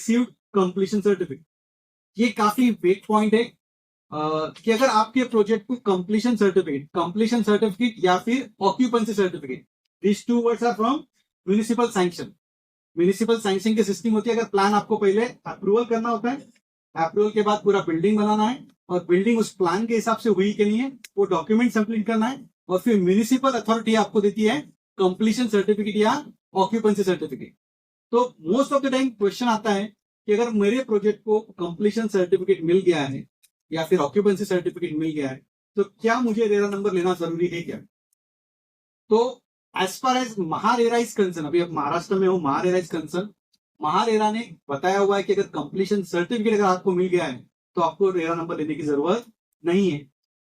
Received completion certificate. ये काफी वेग पॉइंट है कि अगर आपके प्रोजेक्ट को कंप्लीशन सर्टिफिकेट या फिर occupancy certificate, this two words are from municipal sanction. Municipal sanction की सिस्टम होती है, अगर प्लान आपको पहले अप्रूवल करना होता है, अप्रूवल के बाद पूरा बिल्डिंग बनाना है और बिल्डिंग उस प्लान के हिसाब से हुई कि नहीं है, वो डॉक्यूमेंट सबमिट करना है और फिर म्युनिसिपल अथॉरिटी आपको देती है कंप्लीशन सर्टिफिकेट या ऑक्यूपेंसी सर्टिफिकेट। तो most of the time question आता है कि अगर मेरे प्रोजेक्ट को कंप्लीशन सर्टिफिकेट मिल गया है या फिर ऑक्यूपेंसी सर्टिफिकेट मिल गया है तो क्या मुझे रेरा नंबर लेना जरूरी है क्या? तो as far as MahaRERA is concern, अभी अब महाराष्ट्र में हो, महारेरा इज कंसर्न, महारेरा ने बताया हुआ है कि अगर कंप्लीशन सर्टिफिकेट अगर आपको मिल गया है तो आपको रेरा नंबर लेने की जरूरत नहीं है।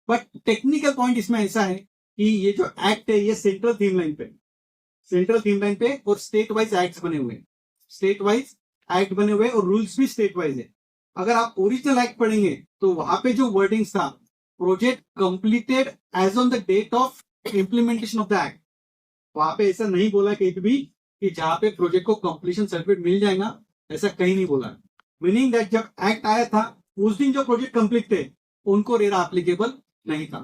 बट टेक्निकल पॉइंट इसमें ऐसा है कि ये जो एक्ट है ये सेंट्रल थीम लाइन पे और स्टेट वाइज एक्ट बने हुए और रूल्स भी स्टेट वाइज है। अगर आप ओरिजिनल एक्ट पढ़ेंगे तो वहां पे जो वर्डिंग्स था, project completed as on the date of implementation of the act, वहां पे ऐसा नहीं बोला कहीं भी कि जहां पे प्रोजेक्ट को कंप्लीशन सर्टिफिकेट मिल जाएगा, ऐसा कहीं नहीं बोला। मीनिंग दैट जब एक्ट आया था उस दिन जो प्रोजेक्ट कंप्लीट थे उनको रेरा एप्लीकेबल नहीं था।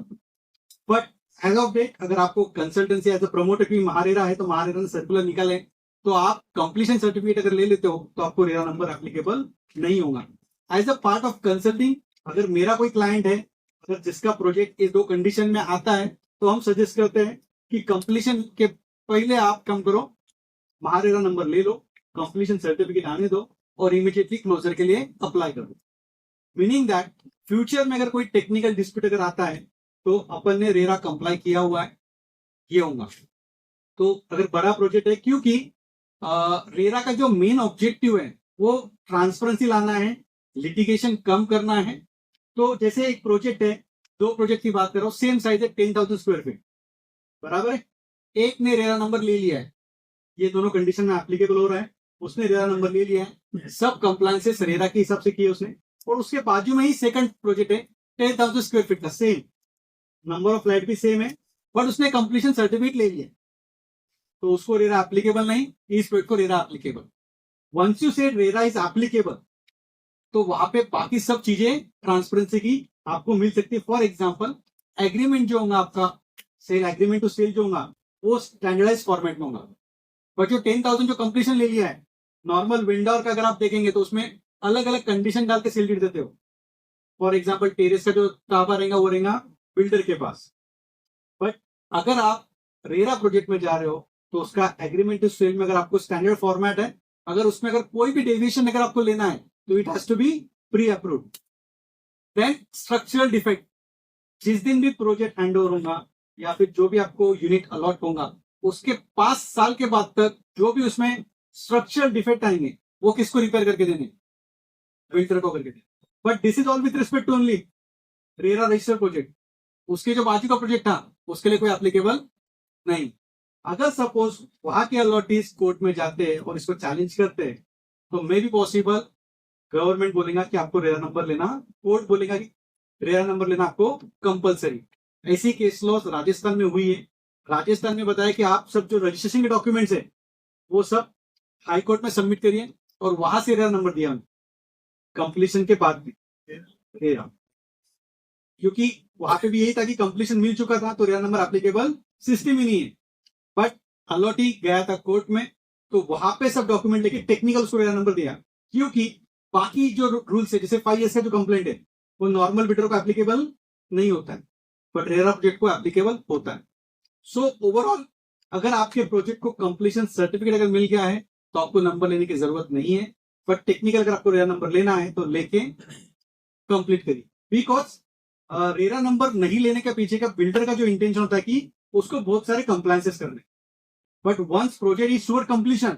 बट एज ऑफ डेट अगर आपको कंसल्टेंसी एज अ प्रमोटर की महारेरा है तो महारेरा ने सर्कुलर निकाले तो आप कंप्लीशन सर्टिफिकेट अगर ले लेते हो तो आपको रेरा नंबर एप्लीकेबल नहीं होगा। As a part of consulting, अगर मेरा कोई क्लाइंट है अगर जिसका प्रोजेक्ट ये दो कंडीशन में आता है तो हम सजेस्ट करते हैं कि कंप्लीशन के पहले आप कम करो, महारेरा नंबर ले लो, कंप्लीशन सर्टिफिकेट आने दो और इमीडिएटली क्लोजर के लिए अप्लाई कर दो। मीनिंग दैट फ्यूचर में अगर कोई टेक्निकल डिस्प्यूट अगर आता है तो अपन ने रेरा कंप्लाई किया हुआ है, ये होगा। तो अगर बड़ा प्रोजेक्ट है, क्योंकि रेरा का जो मेन ऑब्जेक्टिव है वो ट्रांसपेरेंसी लाना है, लिटिगेशन कम करना है। तो जैसे एक प्रोजेक्ट है, दो प्रोजेक्ट की बात करो, सेम साइज है 10,000 स्क्वायर फीट, बराबर है, एक ने रेरा नंबर ले लिया है, ये दोनों कंडीशन में एप्लीकेबल हो रहा है, उसने रेरा नंबर ले लिया है, सब कंप्लायंसेस रेरा के हिसाब से किए उसने, और उसके बाजू में ही सेकंड प्रोजेक्ट है 10,000 स्क्वायर फीट का, सेम नंबर ऑफ फ्लैट भी सेम है, बट उसने कंप्लीशन सर्टिफिकेट ले लिया तो उसको रेरा एप्लीकेबल नहीं, इस प्रोजेक्ट को रेरा एप्लीकेबल। वंस यू से रेरा इज एप्लीकेबल तो वहां पे बाकी सब चीजें ट्रांसपेरेंसी की आपको मिल सकती है। फॉर एग्जाम्पल एग्रीमेंट जो होगा आपका, सेल एग्रीमेंट टू सेल जो होगा वो स्टैंडर्डाइज फॉर्मेट में होगा। बट जो 10,000 जो कंप्लीशन ले लिया है, नॉर्मल वेंडर का अगर आप देखेंगे तो उसमें अलग अलग कंडीशन डाल के सेल डीड देते हो। फॉर एग्जाम्पल टेरेस का जो ताबा रहेगा वो रहेगा बिल्डर के पास। बट अगर आप रेरा प्रोजेक्ट में जा रहे हो तो उसका एग्रीमेंट टू सेल में अगर आपको स्टैंडर्ड फॉर्मेट है, अगर उसमें अगर कोई भी डेविएशन अगर आपको लेना है तो it has to be pre approved. Then structural defect, जिस दिन भी प्रोजेक्ट हैंड ओवर होगा या फिर जो भी आपको यूनिट अलॉट होगा उसके 5 साल के बाद तक जो भी उसमें स्ट्रक्चरल डिफेक्ट आएंगे वो किसको रिपेयर करके देने? बिल्डर को करके देने। But this is all with respect to only RERA registered project. उसके जो बाजू का प्रोजेक्ट था उसके लिए कोई एप्लीकेबल नहीं। अगर सपोज वहां के अलॉटीज कोर्ट में जाते हैं और इसको चैलेंज करते हैं तो मे भी पॉसिबल गवर्नमेंट बोलेगा कि आपको रेरा नंबर लेना, कोर्ट बोलेगा कि रेरा नंबर लेना आपको कंपलसरी। ऐसी केस लॉ राजस्थान में हुई है। राजस्थान में बताया कि आप सब जो रजिस्ट्रेशन के डॉक्यूमेंट्स है वो सब हाई कोर्ट में सबमिट करिए और वहां से रेरा नंबर दिया कंप्लीशन के बाद भी रेरा, क्योंकि वहां पे भी यही था कि कंप्लीशन मिल चुका था तो रेरा नंबर एप्लीकेबल सिस्टम ही नहीं है। बट अलॉटी गया था कोर्ट में तो वहां पे सब डॉक्यूमेंट लेके टेक्निकल उसको रेरा नंबर दिया, क्योंकि बाकी जो रूल्स है जैसे 5 ईयर्स का जो कंप्लेंट है वो नॉर्मल बिल्डर को एप्लीकेबल नहीं होता है बट रेरा प्रोजेक्ट को एप्लीकेबल होता है। सो ओवरऑल अगर आपके प्रोजेक्ट को कंप्लीशन सर्टिफिकेट अगर मिल गया है तो आपको नंबर लेने की जरूरत नहीं है। बट टेक्निकल अगर आपको रेरा नंबर लेना है तो लेके कंप्लीट करिए, बिकॉज रेरा नंबर नहीं लेने के पीछे का बिल्डर का जो इंटेंशन होता है कि उसको बहुत सारे कंप्लायंसेस करने। But once project is sure completion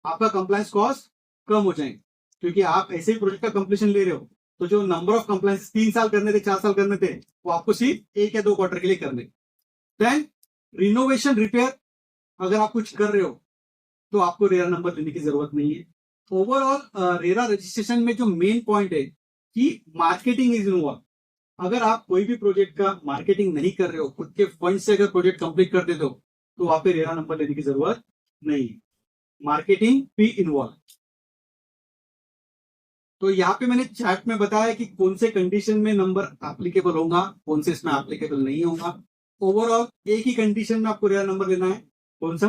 आपका कंप्लायंस कॉस्ट कम हो जाएंगे, क्योंकि आप ऐसे ही प्रोजेक्ट का कंप्लीशन ले रहे हो तो जो नंबर ऑफ कंप्लायंस 3 साल करने थे 4 साल करने थे वो आपको सिर्फ 1 या 2 क्वार्टर के लिए करने। देन रिनोवेशन रिपेयर अगर आप कुछ कर रहे हो तो आपको रेरा नंबर लेने की जरूरत नहीं है। ओवरऑल रेरा रजिस्ट्रेशन में जो मेन पॉइंट है कि मार्केटिंग इज इन्वॉल्व। अगर आप कोई भी प्रोजेक्ट का मार्केटिंग नहीं कर रहे हो, खुद के फंड से अगर प्रोजेक्ट कंप्लीट कर देते हो तो वहां पे रेरा नंबर लेने की जरूरत नहीं है। मार्केटिंग भी इन्वॉल्व। तो यहाँ पे मैंने चार्ट में बताया कि कौन से कंडीशन में नंबर एप्लीकेबल होगा, कौन से इसमें एप्लीकेबल नहीं होगा। ओवरऑल एक ही कंडीशन में आपको रेरा नंबर लेना है, कौन सा,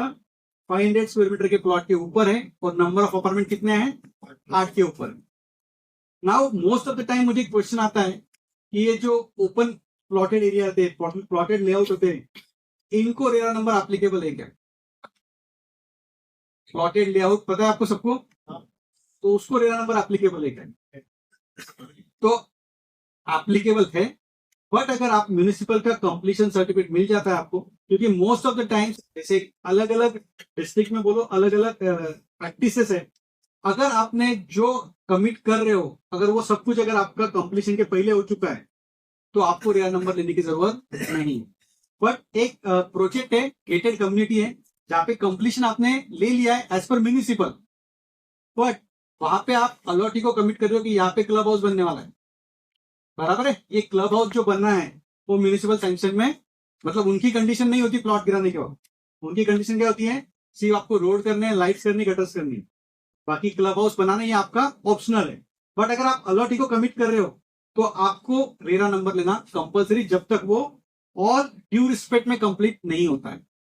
500 स्क्वायर मीटर के प्लॉट के ऊपर है और नंबर ऑफ अपार्टमेंट कितने हैं, 8 के ऊपर। Now most of the time मुझे एक क्वेश्चन आता है कि ये जो ओपन प्लॉटेड एरिया होते हैं, प्लॉटेड लेआउट होते हैं, इनको रेरा नंबर एप्लीकेबल है क्या? प्लॉटेड लेआउट पता है आपको सबको, तो उसको रेरा नंबर एप्लीकेबल है क्या? तो एप्लीकेबल है, बट अगर आप म्यूनिसिपल का कंप्लीशन सर्टिफिकेट मिल जाता है आपको, क्योंकि मोस्ट ऑफ द टाइम्स जैसे अलग अलग डिस्ट्रिक्ट में बोलो अलग अलग प्रैक्टिसेस है। अगर आपने जो कमिट कर रहे हो, अगर वो सब कुछ अगर आपका कंप्लीशन के पहले हो चुका है, तो आपको रेरा नंबर लेने की जरूरत नहीं है। बट एक प्रोजेक्ट है, गेटेड कम्युनिटी है, जहाँ पे कंप्लीशन आपने ले लिया है एज पर म्यूनिसिपल, बट वहां पे आप अलॉटी को कमिट कर रहे हो कि यहाँ पे क्लब हाउस बनने वाला है, बराबर है। ये क्लब हाउस जो बनना है वो म्यूनिसिपल सैंक्शन में, मतलब उनकी कंडीशन नहीं होती प्लॉट गिराने के बाद, उनकी कंडीशन क्या होती है, सिर्फ आपको रोड करने हैं, लाइट्स करनी, गटर्स करनी है, बाकी क्लब हाउस बनाना ये आपका ऑप्शनल है। बट अगर आप अलॉटी को कमिट कर रहे हो तो आपको रेरा नंबर लेना कंपलसरी, जब तक वो और ड्यू रिस्पेक्ट में कंप्लीट नहीं होता है।